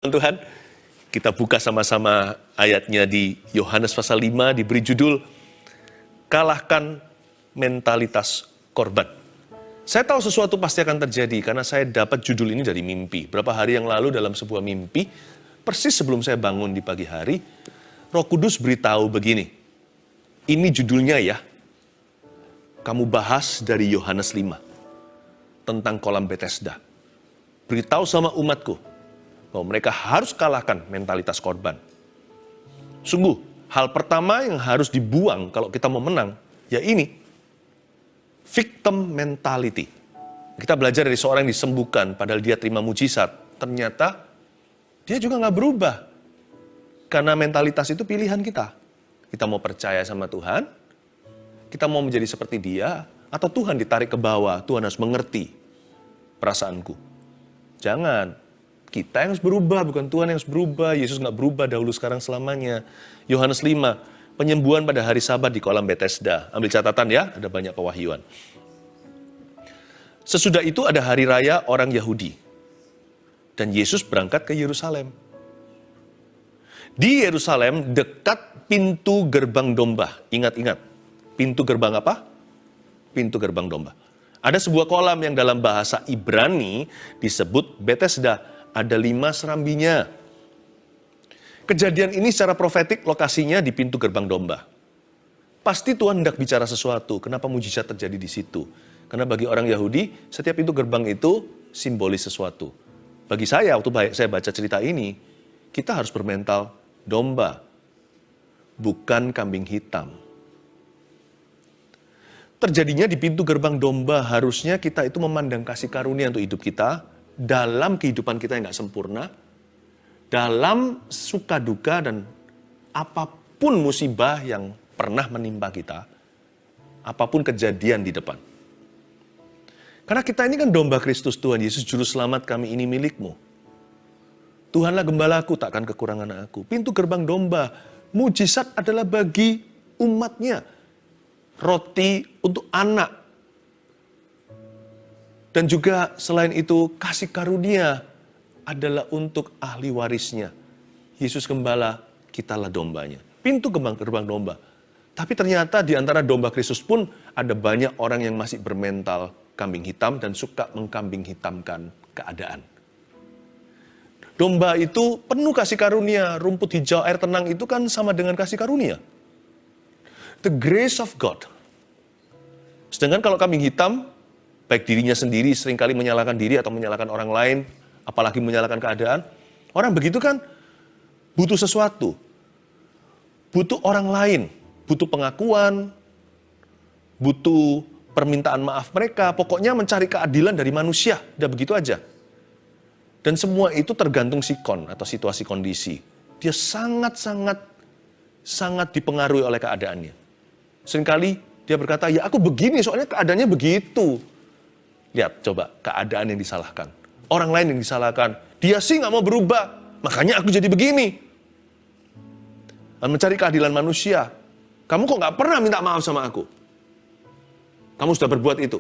Tuhan, kita buka sama-sama ayatnya di Yohanes pasal 5, diberi judul Kalahkan Mentalitas Korban. Saya tahu sesuatu pasti akan terjadi karena saya dapat judul ini dari mimpi. Berapa hari yang lalu dalam sebuah mimpi, persis sebelum saya bangun di pagi hari, Roh Kudus beritahu begini, ini judulnya ya, kamu bahas dari Yohanes 5, tentang kolam Bethesda. Beritahu sama umatku, bahwa mereka harus kalahkan mentalitas korban. Sungguh, hal pertama yang harus dibuang kalau kita mau menang, ya ini, victim mentality. Kita belajar dari seorang yang disembuhkan, padahal dia terima mujizat. Ternyata, dia juga nggak berubah. Karena mentalitas itu pilihan kita. Kita mau percaya sama Tuhan, kita mau menjadi seperti dia, atau Tuhan ditarik ke bawah, Tuhan harus mengerti perasaanku. Jangan. Kita yang harus berubah, bukan Tuhan yang harus berubah. Yesus nggak berubah dahulu, sekarang, selamanya. Yohanes 5, penyembuhan pada hari Sabat di kolam Bethesda. Ambil catatan ya, ada banyak pewahyuan. Sesudah itu ada hari raya orang Yahudi. Dan Yesus berangkat ke Yerusalem. Di Yerusalem dekat pintu gerbang domba. Ingat-ingat, pintu gerbang apa? Pintu gerbang domba. Ada sebuah kolam yang dalam bahasa Ibrani disebut Bethesda. Ada 5 serambinya. Kejadian ini secara profetik lokasinya di pintu gerbang domba. Pasti Tuhan hendak bicara sesuatu. Kenapa mujizat terjadi di situ? Karena bagi orang Yahudi, setiap pintu gerbang itu simbolis sesuatu. Bagi saya, waktu saya baca cerita ini, kita harus bermental domba, bukan kambing hitam. Terjadinya di pintu gerbang domba, harusnya kita itu memandang kasih karunia untuk hidup kita, dalam kehidupan kita yang gak sempurna, dalam suka duka dan apapun musibah yang pernah menimpa kita, apapun kejadian di depan. Karena kita ini kan domba Kristus, Tuhan Yesus Juru Selamat kami ini milikmu. Tuhanlah gembalaku, takkan kekurangan aku. Pintu gerbang domba, mujizat adalah bagi umatnya. Roti untuk anak. Dan juga selain itu kasih karunia adalah untuk ahli warisnya. Yesus Gembala, kitalah dombanya. Pintu gerbang domba. Tapi ternyata di antara domba Kristus pun ada banyak orang yang masih bermental kambing hitam dan suka mengkambing hitamkan keadaan. Domba itu penuh kasih karunia. Rumput hijau, air tenang itu kan sama dengan kasih karunia. The grace of God. Sedangkan kalau kambing hitam, baik dirinya sendiri seringkali menyalahkan diri atau menyalahkan orang lain, apalagi menyalahkan keadaan. Orang begitu kan butuh sesuatu. Butuh orang lain, butuh pengakuan, butuh permintaan maaf mereka, pokoknya mencari keadilan dari manusia, udah begitu aja. Dan semua itu tergantung sikon atau situasi kondisi. Dia sangat dipengaruhi oleh keadaannya. Seringkali dia berkata, ya aku begini soalnya keadaannya begitu. Lihat, coba, keadaan yang disalahkan. Orang lain yang disalahkan. Dia sih nggak mau berubah, makanya aku jadi begini. Dan mencari keadilan manusia. Kamu kok nggak pernah minta maaf sama aku? Kamu sudah berbuat itu.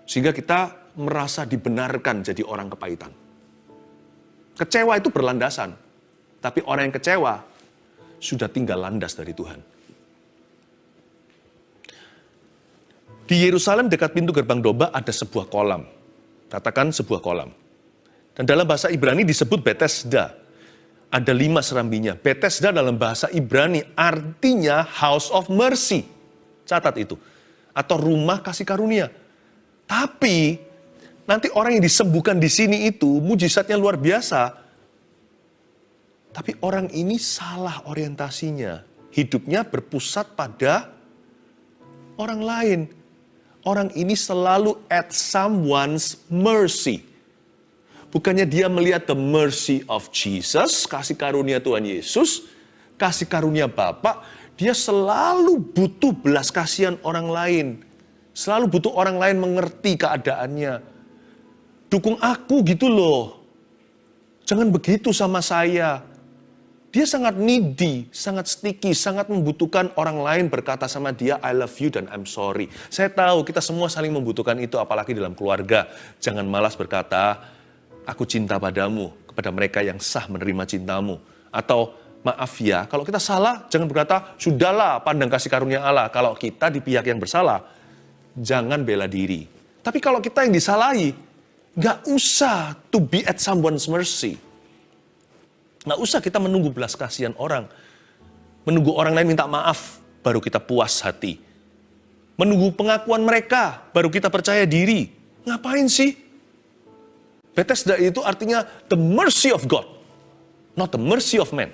Sehingga kita merasa dibenarkan jadi orang kepahitan. Kecewa itu berlandasan. Tapi orang yang kecewa sudah tinggal landas dari Tuhan. Di Yerusalem dekat pintu gerbang domba ada sebuah kolam. Katakan sebuah kolam. Dan dalam bahasa Ibrani disebut Bethesda. Ada 5 serambinya. Bethesda dalam bahasa Ibrani artinya house of mercy. Catat itu. Atau rumah kasih karunia. Tapi nanti orang yang disembuhkan di sini itu mujizatnya luar biasa. Tapi orang ini salah orientasinya. Hidupnya berpusat pada orang lain. Orang ini selalu at someone's mercy. Bukannya dia melihat the mercy of Jesus, kasih karunia Tuhan Yesus, kasih karunia Bapa, dia selalu butuh belas kasihan orang lain. Selalu butuh orang lain mengerti keadaannya. Dukung aku gitu loh. Jangan begitu sama saya. Dia sangat needy, sangat sticky, sangat membutuhkan orang lain berkata sama dia, I love you dan I'm sorry. Saya tahu kita semua saling membutuhkan itu, apalagi dalam keluarga. Jangan malas berkata, aku cinta padamu, kepada mereka yang sah menerima cintamu. Atau maaf ya, kalau kita salah jangan berkata, sudahlah pandang kasih karunia Allah. Kalau kita di pihak yang bersalah, jangan bela diri. Tapi kalau kita yang disalahi, gak usah to be at someone's mercy. Gak usah kita menunggu belas kasihan orang. Menunggu orang lain minta maaf, baru kita puas hati. Menunggu pengakuan mereka, baru kita percaya diri. Ngapain sih? Bethesda itu artinya the mercy of God, not the mercy of man.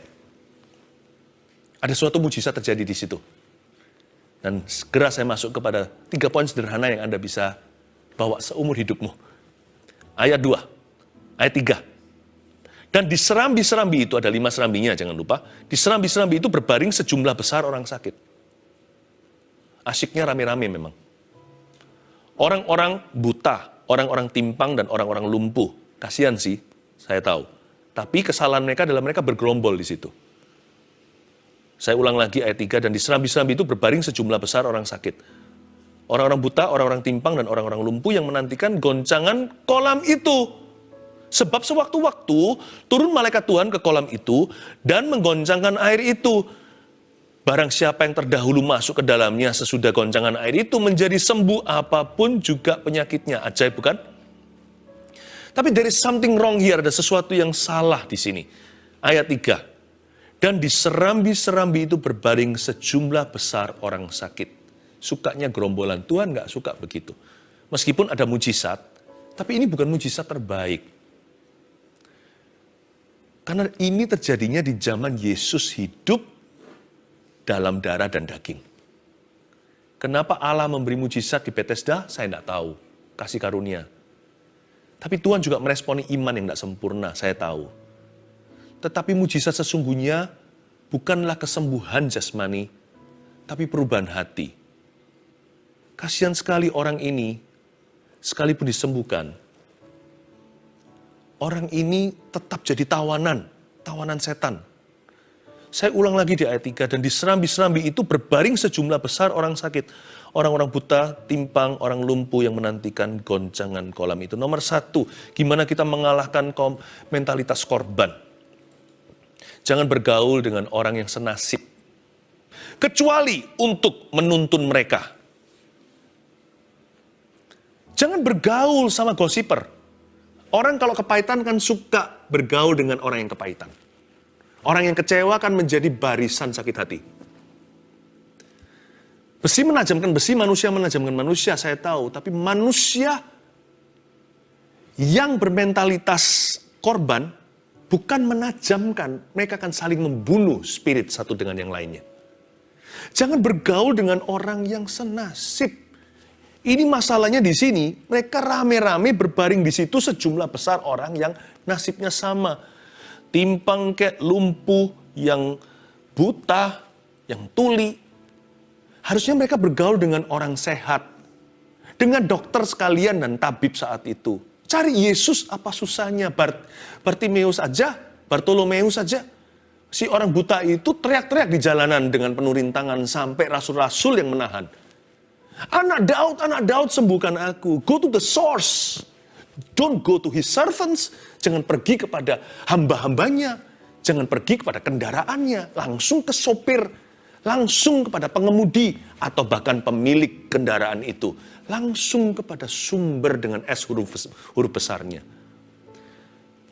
Ada suatu mujizat terjadi di situ. Dan segera saya masuk kepada 3 poin sederhana yang Anda bisa bawa seumur hidupmu. Ayat 2, ayat 3. Dan di serambi-serambi itu, ada 5 serambinya jangan lupa. Di serambi-serambi itu berbaring sejumlah besar orang sakit. Asyiknya rame-rame memang. Orang-orang buta, orang-orang timpang dan orang-orang lumpuh. Kasihan sih, saya tahu. Tapi kesalahan mereka adalah mereka bergerombol di situ. Saya ulang lagi ayat 3, dan di serambi-serambi itu berbaring sejumlah besar orang sakit. Orang-orang buta, orang-orang timpang dan orang-orang lumpuh yang menantikan goncangan kolam itu. Sebab sewaktu-waktu turun malaikat Tuhan ke kolam itu dan menggoncangkan air itu. Barang siapa yang terdahulu masuk ke dalamnya sesudah goncangan air itu menjadi sembuh apapun juga penyakitnya. Ajaib bukan? Tapi there is something wrong here. Ada sesuatu yang salah di sini. Ayat 3. Dan di serambi-serambi itu berbaring sejumlah besar orang sakit. Sukanya gerombolan. Tuhan gak suka begitu. Meskipun ada mujizat, tapi ini bukan mujizat terbaik. Karena ini terjadinya di zaman Yesus hidup dalam darah dan daging. Kenapa Allah memberi mujizat di Bethesda? Saya tidak tahu. Kasih karunia. Tapi Tuhan juga meresponi iman yang tidak sempurna, saya tahu. Tetapi mujizat sesungguhnya bukanlah kesembuhan jasmani, tapi perubahan hati. Kasihan sekali orang ini, sekalipun disembuhkan, orang ini tetap jadi tawanan setan. Saya ulang lagi di ayat 3, dan di serambi-serambi itu berbaring sejumlah besar orang sakit. Orang-orang buta, timpang, orang lumpuh yang menantikan goncangan kolam itu. Nomor 1, gimana kita mengalahkan mentalitas korban. Jangan bergaul dengan orang yang senasib. Kecuali untuk menuntun mereka. Jangan bergaul sama gosiper. Orang kalau kepahitan kan suka bergaul dengan orang yang kepahitan. Orang yang kecewa kan menjadi barisan sakit hati. Besi menajamkan besi, manusia menajamkan manusia, saya tahu. Tapi manusia yang bermentalitas korban bukan menajamkan. Mereka akan saling membunuh spirit satu dengan yang lainnya. Jangan bergaul dengan orang yang senasib. Ini masalahnya di sini, mereka rame-rame berbaring di situ sejumlah besar orang yang nasibnya sama. Timpang kayak lumpuh, yang buta, yang tuli. Harusnya mereka bergaul dengan orang sehat. Dengan dokter sekalian dan tabib saat itu. Cari Yesus, apa susahnya? Bartimeus aja, Bartolomeus saja. Si orang buta itu teriak-teriak di jalanan dengan penuh rintangan sampai rasul-rasul yang menahan. Anak Daud, sembuhkan aku. Go to the source. Don't go to his servants. Jangan pergi kepada hamba-hambanya. Jangan pergi kepada kendaraannya. Langsung ke sopir. Langsung kepada pengemudi. Atau bahkan pemilik kendaraan itu. Langsung kepada sumber dengan S huruf besarnya.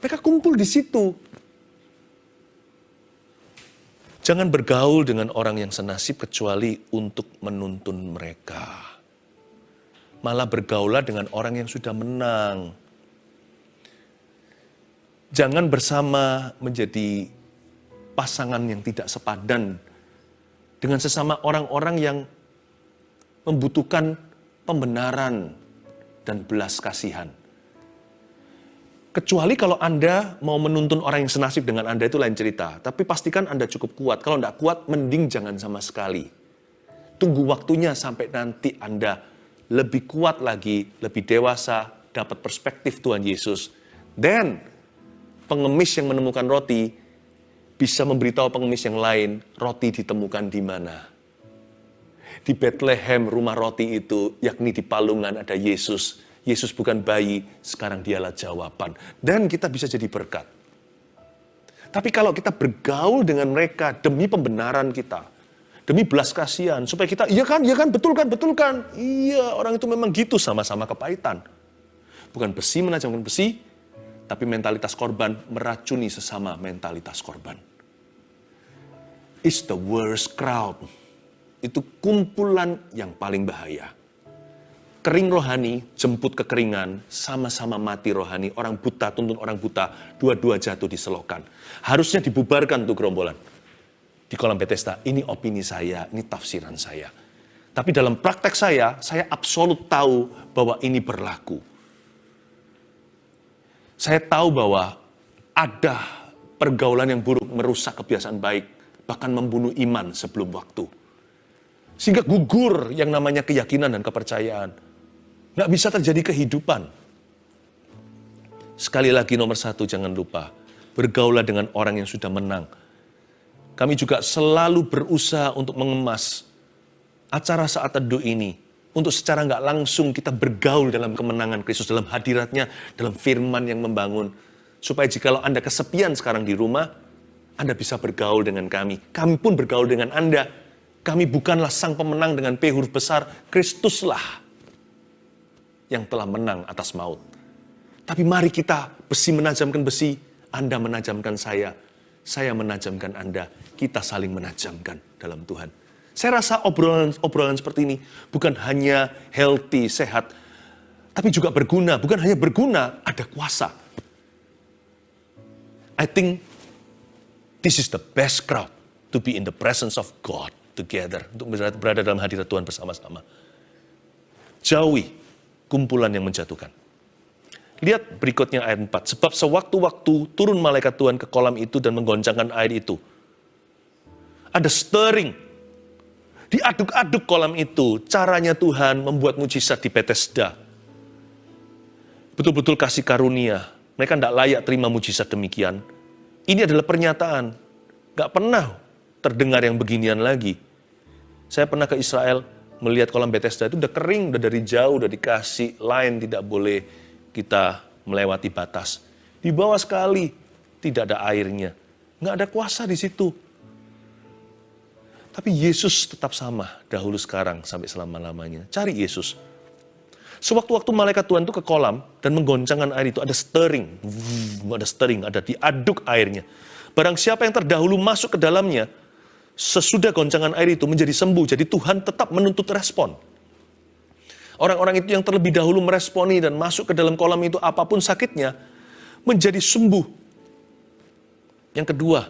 Mereka kumpul di situ. Jangan bergaul dengan orang yang senasib kecuali untuk menuntun mereka. Malah bergaulah dengan orang yang sudah menang. Jangan bersama menjadi pasangan yang tidak sepadan dengan sesama orang-orang yang membutuhkan pembenaran dan belas kasihan. Kecuali kalau Anda mau menuntun orang yang senasib dengan Anda, itu lain cerita. Tapi pastikan Anda cukup kuat. Kalau tidak kuat, mending jangan sama sekali. Tunggu waktunya sampai nanti Anda lebih kuat lagi, lebih dewasa, dapat perspektif Tuhan Yesus. Dan pengemis yang menemukan roti bisa memberitahu pengemis yang lain, roti ditemukan di mana. Di Bethlehem, rumah roti itu, yakni di Palungan ada Yesus Yesus bukan bayi, sekarang dialah jawaban. Dan kita bisa jadi berkat. Tapi kalau kita bergaul dengan mereka demi pembenaran kita, demi belas kasihan, supaya kita, iya kan, betul kan. Iya, orang itu memang gitu, sama-sama kepahitan. Bukan besi menajamkan besi, tapi mentalitas korban meracuni sesama mentalitas korban. It's the worst crowd. Itu kumpulan yang paling bahaya. Kering rohani, jemput kekeringan, sama-sama mati rohani. Orang buta tuntun orang buta, dua-dua jatuh di selokan. Harusnya dibubarkan tuh gerombolan. Di kolam Bethesda, ini opini saya, ini tafsiran saya. Tapi dalam praktek saya absolut tahu bahwa ini berlaku. Saya tahu bahwa ada pergaulan yang buruk merusak kebiasaan baik, bahkan membunuh iman sebelum waktu. Sehingga gugur yang namanya keyakinan dan kepercayaan. Nggak bisa terjadi kehidupan. Sekali lagi nomor 1, jangan lupa. Bergaulah dengan orang yang sudah menang. Kami juga selalu berusaha untuk mengemas acara saat teduh ini. Untuk secara nggak langsung kita bergaul dalam kemenangan Kristus, dalam hadiratnya, dalam firman yang membangun. Supaya jikalau Anda kesepian sekarang di rumah, Anda bisa bergaul dengan kami. Kami pun bergaul dengan Anda. Kami bukanlah sang pemenang dengan P huruf besar, Kristuslah yang telah menang atas maut. Tapi mari kita besi menajamkan besi, Anda menajamkan saya menajamkan Anda, kita saling menajamkan dalam Tuhan. Saya rasa obrolan seperti ini bukan hanya healthy, sehat, tapi juga berguna. Bukan hanya berguna, ada kuasa. I think this is the best crowd to be in the presence of God together. Untuk berada dalam hadirat Tuhan bersama-sama. Jauhi kumpulan yang menjatuhkan. Lihat berikutnya ayat 4. Sebab sewaktu-waktu turun malaikat Tuhan ke kolam itu dan menggoncangkan air itu. Ada stirring. Diaduk-aduk kolam itu. Caranya Tuhan membuat mujizat di Bethesda. Betul-betul kasih karunia. Mereka tidak layak terima mujizat demikian. Ini adalah pernyataan. Gak pernah terdengar yang beginian lagi. Saya pernah ke Israel melihat kolam Bethesda itu udah kering, udah dari jauh, udah dikasih line tidak boleh kita melewati batas. Di bawah sekali tidak ada airnya. Nggak ada kuasa di situ. Tapi Yesus tetap sama dahulu sekarang sampai selama-lamanya. Cari Yesus. Sewaktu-waktu malaikat Tuhan itu ke kolam dan menggoncangkan air itu ada stirring. Ada diaduk airnya. Barang siapa yang terdahulu masuk ke dalamnya, sesudah goncangan air itu menjadi sembuh. Jadi Tuhan tetap menuntut respon. Orang-orang itu yang terlebih dahulu meresponi dan masuk ke dalam kolam itu apapun sakitnya, menjadi sembuh. Yang kedua,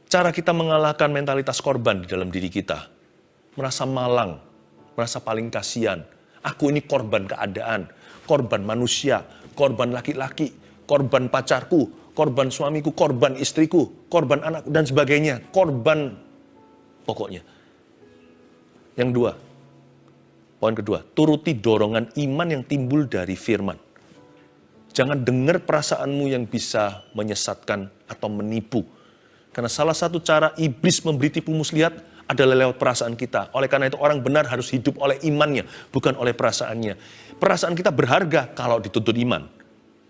cara kita mengalahkan mentalitas korban di dalam diri kita. Merasa malang, merasa paling kasihan. Aku ini korban keadaan, korban manusia, korban laki-laki, korban pacarku, korban suamiku, korban istriku, korban anakku, dan sebagainya. Korban pokoknya. Yang dua, poin kedua, turuti dorongan iman yang timbul dari firman. Jangan dengar perasaanmu yang bisa menyesatkan atau menipu. Karena salah satu cara iblis memberi tipu muslihat adalah lewat perasaan kita. Oleh karena itu orang benar harus hidup oleh imannya, bukan oleh perasaannya. Perasaan kita berharga kalau dituntut iman.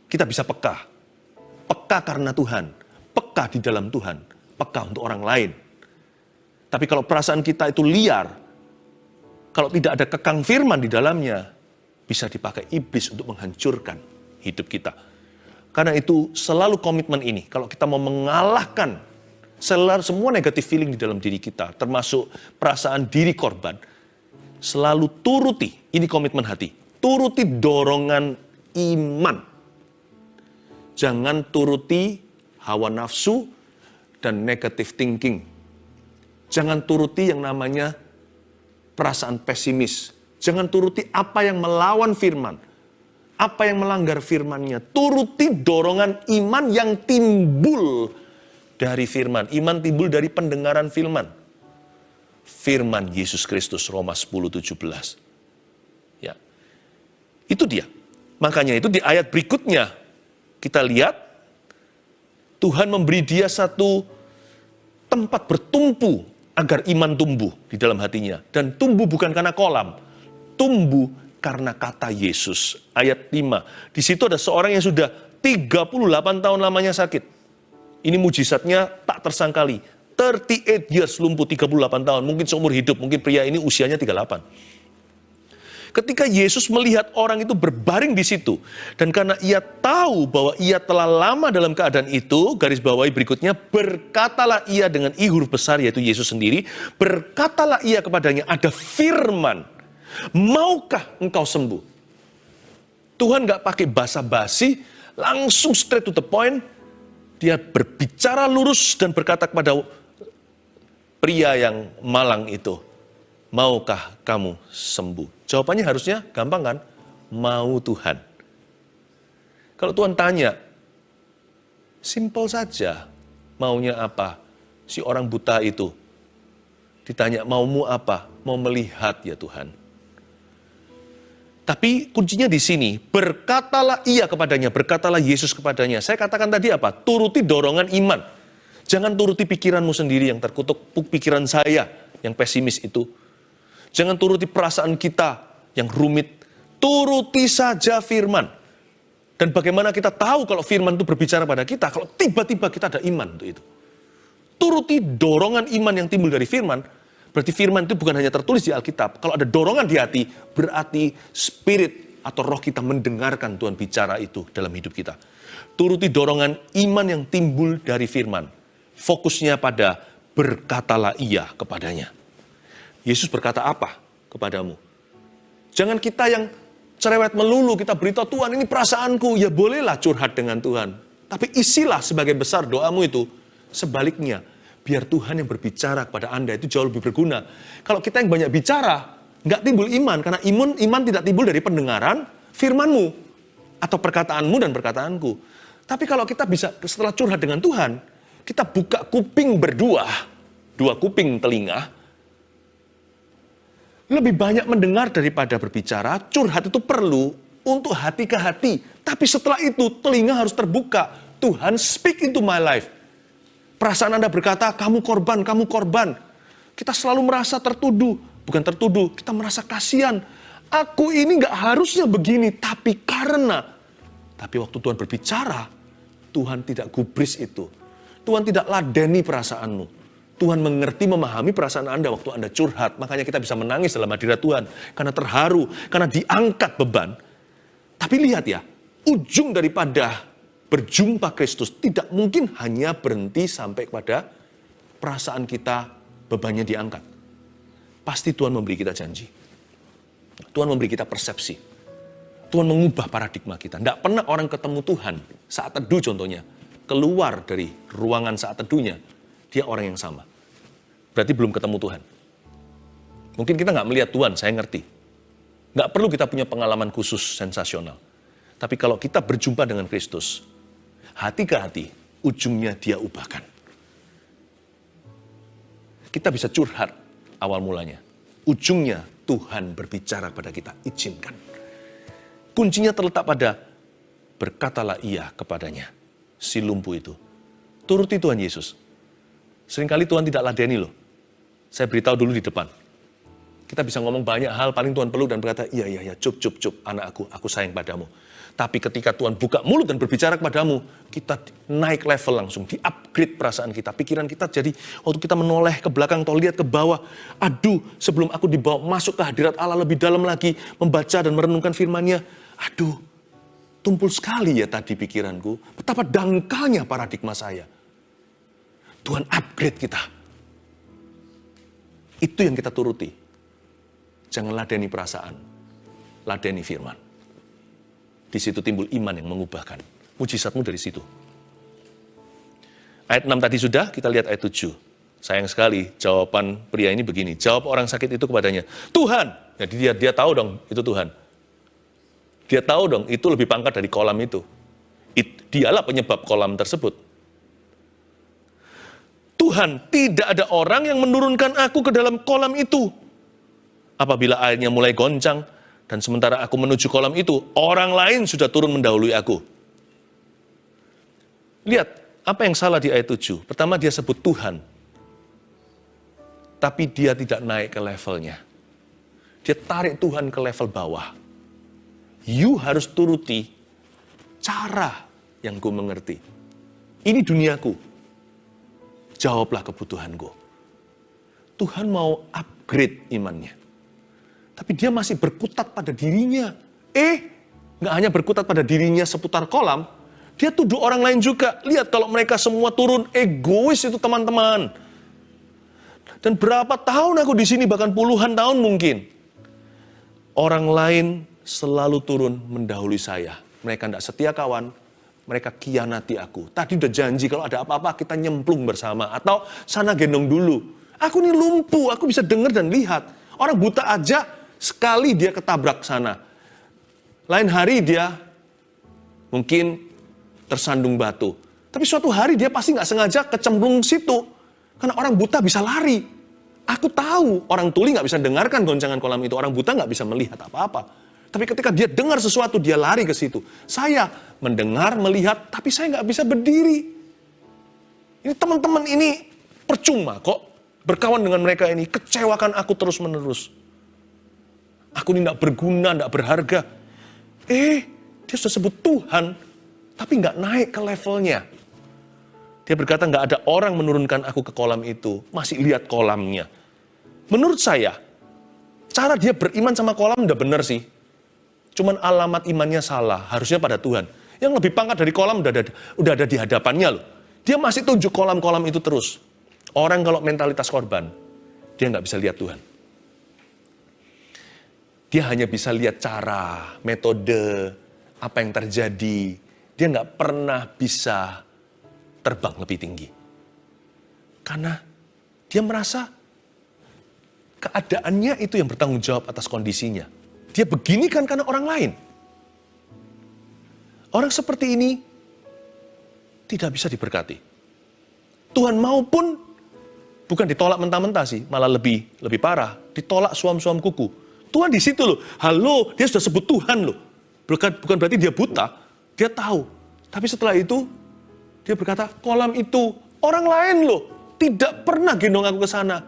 Kita bisa peka. Peka karena Tuhan. Peka di dalam Tuhan. Peka untuk orang lain. Tapi kalau perasaan kita itu liar, kalau tidak ada kekang firman di dalamnya, bisa dipakai iblis untuk menghancurkan hidup kita. Karena itu selalu komitmen ini. Kalau kita mau mengalahkan semua negatif feeling di dalam diri kita, termasuk perasaan diri korban, selalu turuti, ini komitmen hati, turuti dorongan iman. Jangan turuti hawa nafsu dan negative thinking. Jangan turuti yang namanya perasaan pesimis. Jangan turuti apa yang melawan firman, apa yang melanggar firman-Nya. Turuti dorongan iman yang timbul dari firman. Iman timbul dari pendengaran firman. Firman Yesus Kristus, Roma 10:17. Ya. Itu dia. Makanya itu di ayat berikutnya kita lihat Tuhan memberi dia satu tempat bertumpu agar iman tumbuh di dalam hatinya. Dan tumbuh bukan karena kolam. Tumbuh karena kata Yesus. Ayat 5. Di situ ada seorang yang sudah 38 tahun lamanya sakit. Ini mujizatnya tak tersangkali. 38 years lumpuh, 38 tahun. Mungkin seumur hidup, mungkin pria ini usianya 38. Ketika Yesus melihat orang itu berbaring di situ, dan karena ia tahu bahwa ia telah lama dalam keadaan itu, garis bawahi berikutnya, berkatalah ia dengan I huruf besar, yaitu Yesus sendiri, berkatalah ia kepadanya, ada firman, maukah engkau sembuh? Tuhan gak pakai basa-basi, langsung straight to the point, dia berbicara lurus dan berkata kepada pria yang malang itu, maukah kamu sembuh? Jawabannya harusnya gampang kan? Mau Tuhan. Kalau Tuhan tanya, simple saja. Maunya apa? Si orang buta itu ditanya, maumu apa? Mau melihat ya Tuhan. Tapi kuncinya di sini, berkatalah ia kepadanya, berkatalah Yesus kepadanya. Saya katakan tadi apa? Turuti dorongan iman. Jangan turuti pikiranmu sendiri yang terkutuk, pikiran saya yang pesimis itu. Jangan turuti perasaan kita yang rumit. Turuti saja firman. Dan bagaimana kita tahu kalau firman itu berbicara pada kita, kalau tiba-tiba kita ada iman untuk itu. Turuti dorongan iman yang timbul dari firman. Berarti firman itu bukan hanya tertulis di Alkitab. Kalau ada dorongan di hati, berarti spirit atau roh kita mendengarkan Tuhan bicara itu dalam hidup kita. Turuti dorongan iman yang timbul dari firman. Fokusnya pada berkatalah ia kepadanya. Yesus berkata apa kepadamu? Jangan kita yang cerewet melulu, kita beritahu Tuhan ini perasaanku. Ya bolehlah curhat dengan Tuhan. Tapi isilah sebagai besar doamu itu. Sebaliknya, biar Tuhan yang berbicara kepada Anda itu jauh lebih berguna. Kalau kita yang banyak bicara, nggak timbul iman. Karena iman tidak timbul dari pendengaran firmanmu. Atau perkataanmu dan perkataanku. Tapi kalau kita bisa setelah curhat dengan Tuhan, kita buka kuping berdua. Dua kuping telinga. Lebih banyak mendengar daripada berbicara. Curhat itu perlu untuk hati ke hati. Tapi setelah itu telinga harus terbuka. Tuhan speak into my life. Perasaan Anda berkata, kamu korban, kamu korban. Kita selalu merasa tertuduh. Bukan tertuduh, kita merasa kasihan. Aku ini gak harusnya begini, tapi karena. Tapi waktu Tuhan berbicara, Tuhan tidak gubris itu. Tuhan tidak ladeni perasaanmu. Tuhan mengerti, memahami perasaan Anda waktu Anda curhat. Makanya kita bisa menangis dalam hadirat Tuhan. Karena terharu, karena diangkat beban. Tapi lihat ya, ujung daripada berjumpa Kristus tidak mungkin hanya berhenti sampai kepada perasaan kita, bebannya diangkat. Pasti Tuhan memberi kita janji. Tuhan memberi kita persepsi. Tuhan mengubah paradigma kita. Tidak pernah orang ketemu Tuhan saat teduh contohnya. Keluar dari ruangan saat teduhnya, dia orang yang sama. Berarti belum ketemu Tuhan. Mungkin kita nggak melihat Tuhan, saya ngerti. Nggak perlu kita punya pengalaman khusus sensasional. Tapi kalau kita berjumpa dengan Kristus, hati ke hati, ujungnya dia ubahkan. Kita bisa curhat awal mulanya. Ujungnya Tuhan berbicara pada kita, izinkan. Kuncinya terletak pada berkatalah ia kepadanya, si lumpuh itu. Turuti Tuhan Yesus. Seringkali Tuhan tidak ladeni loh. Saya beritahu dulu di depan. Kita bisa ngomong banyak hal, paling Tuhan peluk dan berkata, iya, cup, anak aku sayang padamu. Tapi ketika Tuhan buka mulut dan berbicara kepadamu, kita naik level langsung, di-upgrade perasaan kita. Pikiran kita jadi, waktu kita menoleh ke belakang atau lihat ke bawah, aduh, sebelum aku dibawa masuk ke hadirat Allah lebih dalam lagi, membaca dan merenungkan firman-Nya, aduh, tumpul sekali ya tadi pikiranku. Betapa dangkalnya paradigma saya. Tuhan upgrade kita. Itu yang kita turuti. Jangan ladeni perasaan, ladeni firman. Di situ timbul iman yang mengubahkan. Mujizatmu dari situ. Ayat 6 tadi sudah, kita lihat ayat 7. Sayang sekali, jawaban pria ini begini. Jawab orang sakit itu kepadanya, Tuhan. Jadi dia tahu dong, itu Tuhan. Dia tahu dong, itu lebih pangkat dari kolam itu. Dialah penyebab kolam tersebut. Tuhan, tidak ada orang yang menurunkan aku ke dalam kolam itu. Apabila airnya mulai goncang, dan sementara aku menuju kolam itu, orang lain sudah turun mendahului aku. Lihat, apa yang salah di ayat 7? Pertama dia sebut Tuhan. Tapi dia tidak naik ke levelnya. Dia tarik Tuhan ke level bawah. You harus turuti cara yang ku mengerti. Ini duniaku. Jawablah kebutuhanku. Tuhan mau upgrade imannya. Tapi dia masih berkutat pada dirinya. Nggak hanya berkutat pada dirinya seputar kolam, dia tuduh orang lain juga. Lihat kalau mereka semua turun, egois itu teman-teman. Dan berapa tahun aku di sini, bahkan puluhan tahun mungkin. Orang lain selalu turun mendahului saya. Mereka tidak setia kawan, mereka khianati aku. Tadi udah janji kalau ada apa-apa kita nyemplung bersama. Atau sana gendong dulu. Aku ini lumpuh, aku bisa dengar dan lihat. Orang buta aja sekali dia ketabrak sana. Lain hari dia mungkin tersandung batu. Tapi suatu hari dia pasti nggak sengaja kecemplung situ. Karena orang buta bisa lari. Aku tahu orang tuli nggak bisa dengarkan goncangan kolam itu. Orang buta nggak bisa melihat apa-apa. Tapi ketika dia dengar sesuatu, dia lari ke situ. Saya mendengar, melihat, tapi saya nggak bisa berdiri. Ini teman-teman ini percuma kok berkawan dengan mereka ini. Kecewakan aku terus-menerus. Aku ini nggak berguna, nggak berharga. Dia sudah sebut Tuhan, tapi nggak naik ke levelnya. Dia berkata nggak ada orang menurunkan aku ke kolam itu, masih lihat kolamnya. Menurut saya, cara dia beriman sama kolam udah benar sih. Cuman alamat imannya salah, harusnya pada Tuhan. Yang lebih pangkat dari kolam udah ada di hadapannya loh. Dia masih tunjuk kolam-kolam itu terus. Orang kalau mentalitas korban, dia nggak bisa lihat Tuhan. Dia hanya bisa lihat cara, metode, apa yang terjadi. Dia nggak pernah bisa terbang lebih tinggi. Karena dia merasa keadaannya itu yang bertanggung jawab atas kondisinya. Dia begini kan karena orang lain. Orang seperti ini tidak bisa diberkati. Tuhan mau pun bukan ditolak mentah-mentah sih, malah lebih parah. Ditolak suam-suam kuku. Tuhan di situ loh. Halo, dia sudah sebut Tuhan loh. Bukan berarti dia buta, dia tahu. Tapi setelah itu, dia berkata, kolam itu orang lain loh. Tidak pernah gendong aku ke sana.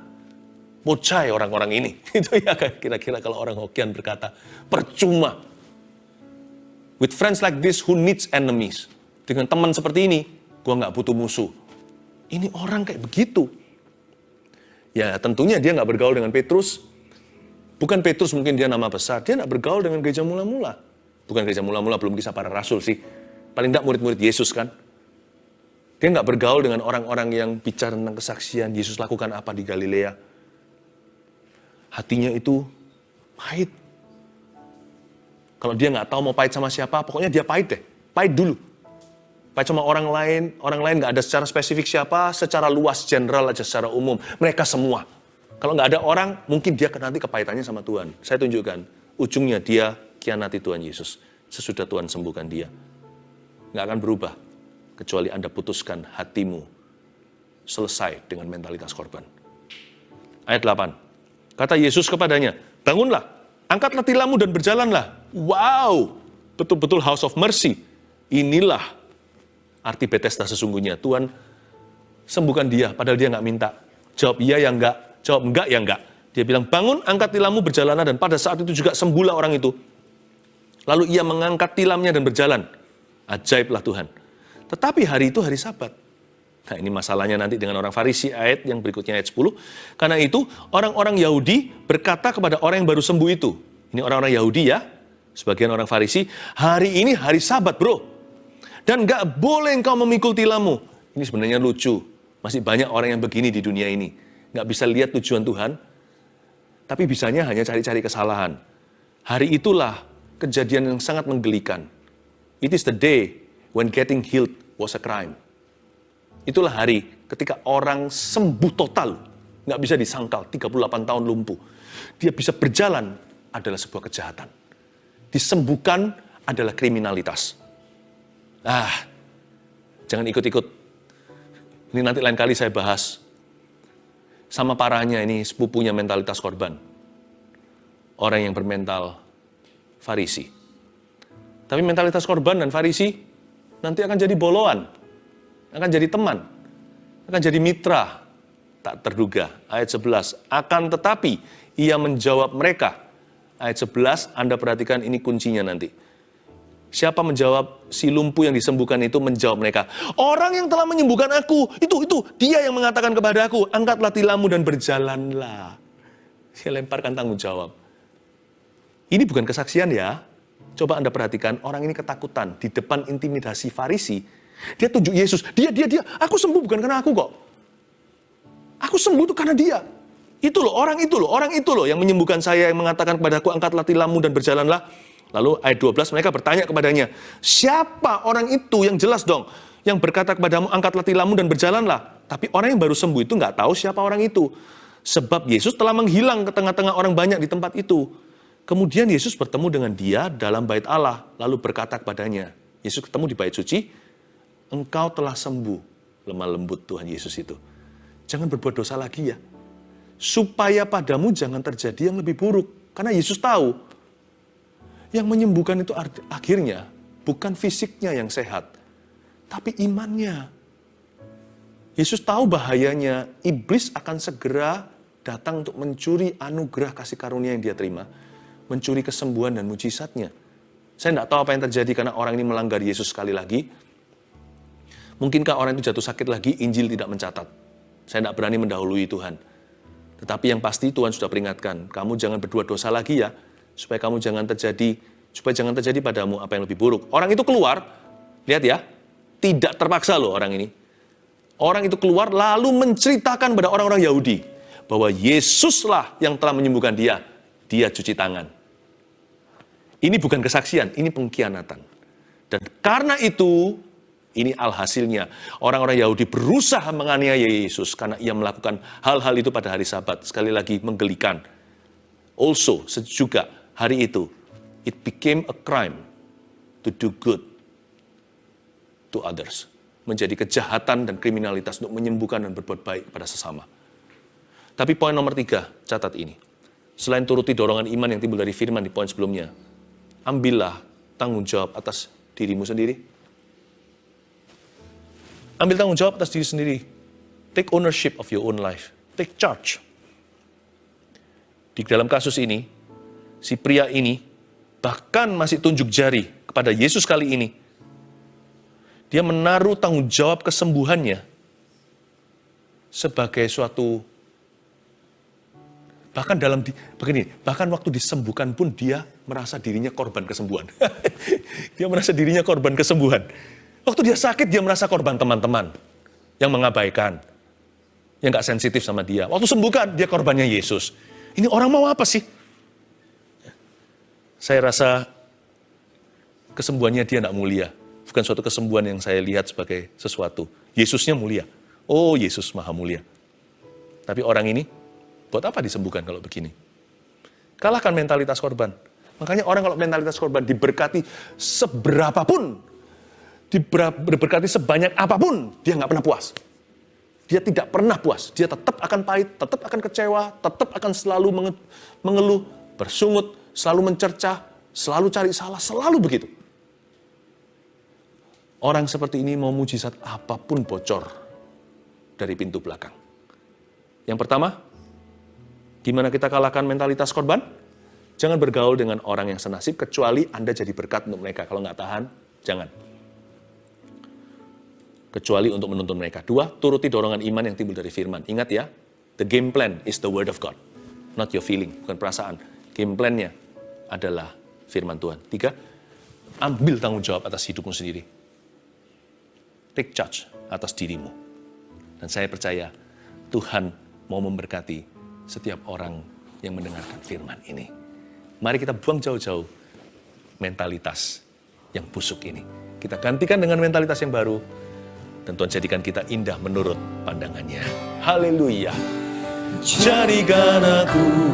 Bocai orang-orang ini. Itu ya kira-kira kalau orang Hokkien berkata, percuma. With friends like this, who needs enemies? Dengan teman seperti ini, gua nggak butuh musuh. Ini orang kayak begitu. Ya tentunya dia nggak bergaul dengan Petrus. Bukan Petrus mungkin dia nama besar. Dia nggak bergaul dengan gereja mula-mula. Bukan gereja mula-mula, belum kisah para rasul sih. Paling tidak murid-murid Yesus kan. Dia nggak bergaul dengan orang-orang yang bicara tentang kesaksian. Yesus lakukan apa di Galilea. Hatinya itu pahit. Kalau dia nggak tahu mau pahit sama siapa, pokoknya dia pahit deh. Pahit dulu. Pahit sama orang lain nggak ada secara spesifik siapa, secara luas, general aja, secara umum. Mereka semua. Kalau nggak ada orang, mungkin dia nanti kepahitannya sama Tuhan. Saya tunjukkan, ujungnya dia khianati Tuhan Yesus. Sesudah Tuhan sembuhkan dia. Nggak akan berubah, kecuali Anda putuskan hatimu selesai dengan mentalitas korban. Ayat 8. Kata Yesus kepadanya, bangunlah, angkatlah tilammu dan berjalanlah. Wow, betul-betul house of mercy. Inilah arti Bethesda sesungguhnya. Tuhan sembuhkan dia, padahal dia nggak minta. Jawab iya ya enggak. Jawab enggak ya enggak. Dia bilang, bangun, angkat tilammu, berjalanlah. Dan pada saat itu juga sembuhlah orang itu. Lalu ia mengangkat tilamnya dan berjalan. Ajaiblah Tuhan. Tetapi hari itu hari Sabat. Nah ini masalahnya nanti dengan orang Farisi, ayat yang berikutnya ayat 10. Karena itu orang-orang Yahudi berkata kepada orang yang baru sembuh itu. Ini orang-orang Yahudi ya. Sebagian orang Farisi, hari ini hari Sabat bro. Dan enggak boleh engkau memikul tilammu. Ini sebenarnya lucu. Masih banyak orang yang begini di dunia ini. Nggak bisa lihat tujuan Tuhan, tapi bisanya hanya cari-cari kesalahan. Hari itulah kejadian yang sangat menggelikan. It is the day when getting healed was a crime. Itulah hari ketika orang sembuh total, nggak bisa disangkal, 38 tahun lumpuh. Dia bisa berjalan adalah sebuah kejahatan. Disembuhkan adalah kriminalitas. Jangan ikut-ikut. Ini nanti lain kali saya bahas. Sama parahnya ini sepupunya mentalitas korban. Orang yang bermental Farisi. Tapi mentalitas korban dan Farisi nanti akan jadi boloan. Akan jadi teman. Akan jadi mitra. Tak terduga. Ayat 11. Akan tetapi ia menjawab mereka. ayat 11, Anda perhatikan ini kuncinya nanti. Siapa menjawab? Si lumpuh yang disembuhkan itu menjawab mereka. Orang yang telah menyembuhkan aku, itu, dia yang mengatakan kepada aku, angkatlah tilammu dan berjalanlah. Dia lemparkan tanggung jawab. Ini bukan kesaksian ya. Coba Anda perhatikan, orang ini ketakutan di depan intimidasi Farisi. Dia tunjuk Yesus, dia, aku sembuh bukan karena aku kok. Aku sembuh itu karena dia. Orang itu loh yang menyembuhkan saya, yang mengatakan kepadaku, angkatlah tilammu dan berjalanlah. Lalu ayat 12 mereka bertanya kepadanya, siapa orang itu yang jelas dong, yang berkata kepadamu, angkatlah tilammu dan berjalanlah. Tapi orang yang baru sembuh itu nggak tahu siapa orang itu. Sebab Yesus telah menghilang ke tengah-tengah orang banyak di tempat itu. Kemudian Yesus bertemu dengan dia dalam bait Allah, lalu berkata kepadanya, Yesus ketemu di bait suci, engkau telah sembuh, lemah lembut Tuhan Yesus itu. Jangan berbuat dosa lagi ya. Supaya padamu jangan terjadi yang lebih buruk. Karena Yesus tahu, yang menyembuhkan itu akhirnya bukan fisiknya yang sehat, tapi imannya. Yesus tahu bahayanya, iblis akan segera datang untuk mencuri anugerah kasih karunia yang dia terima, mencuri kesembuhan dan mujizatnya. Saya tidak tahu apa yang terjadi karena orang ini melanggar Yesus sekali lagi. Mungkinkah orang itu jatuh sakit lagi, Injil tidak mencatat. Saya tidak berani mendahului Tuhan. Tetapi yang pasti Tuhan sudah peringatkan, kamu jangan berbuat dosa lagi ya, supaya jangan terjadi padamu apa yang lebih buruk. Orang itu keluar, lihat ya, tidak terpaksa loh orang ini. Orang itu keluar lalu menceritakan pada orang-orang Yahudi bahwa Yesuslah yang telah menyembuhkan dia. Dia cuci tangan. Ini bukan kesaksian, ini pengkhianatan. Dan karena itu, ini alhasilnya. Orang-orang Yahudi berusaha menganiaya Yesus karena ia melakukan hal-hal itu pada hari Sabat. Sekali lagi menggelikan. Also, juga hari itu, it became a crime to do good to others. Menjadi kejahatan dan kriminalitas untuk menyembuhkan dan berbuat baik pada sesama. Tapi poin nomor 3, catat ini. Selain turuti dorongan iman yang timbul dari firman di poin sebelumnya, ambillah tanggung jawab atas dirimu sendiri. Ambil tanggung jawab atas diri sendiri. Take ownership of your own life. Take charge. Di dalam kasus ini, si pria ini bahkan masih tunjuk jari kepada Yesus kali ini. Dia menaruh tanggung jawab kesembuhannya sebagai suatu, bahkan bahkan waktu disembuhkan pun dia merasa dirinya korban kesembuhan. Dia merasa dirinya korban kesembuhan. Waktu dia sakit dia merasa korban teman-teman yang mengabaikan, yang gak sensitif sama dia. Waktu sembuhkan dia korbannya Yesus. Ini orang mau apa sih? Saya rasa kesembuhannya dia gak mulia. Bukan suatu kesembuhan yang saya lihat sebagai sesuatu. Yesusnya mulia. Oh, Yesus maha mulia. Tapi orang ini, buat apa disembuhkan kalau begini? Kalahkan mentalitas korban. Makanya orang kalau mentalitas korban diberkati seberapapun, diberkati sebanyak apapun, dia nggak pernah puas. Dia tidak pernah puas. Dia tetap akan pahit, tetap akan kecewa, tetap akan selalu mengeluh, bersungut, selalu mencerca, selalu cari salah, selalu begitu. Orang seperti ini mau mujizat apapun bocor dari pintu belakang. Yang pertama, gimana kita kalahkan mentalitas korban? Jangan bergaul dengan orang yang senasib, kecuali Anda jadi berkat untuk mereka. Kalau nggak tahan, jangan. Kecuali untuk menuntun mereka. 2, turuti dorongan iman yang timbul dari firman. Ingat ya, the game plan is the word of God. Not your feeling, bukan perasaan. Game plan-nya adalah firman Tuhan. 3, ambil tanggung jawab atas hidupmu sendiri. Take charge atas dirimu. Dan saya percaya Tuhan mau memberkati setiap orang yang mendengarkan firman ini. Mari kita buang jauh-jauh mentalitas yang busuk ini. Kita gantikan dengan mentalitas yang baru. Dan Tuhan jadikan kita indah menurut pandangannya. Haleluya. Jadikan aku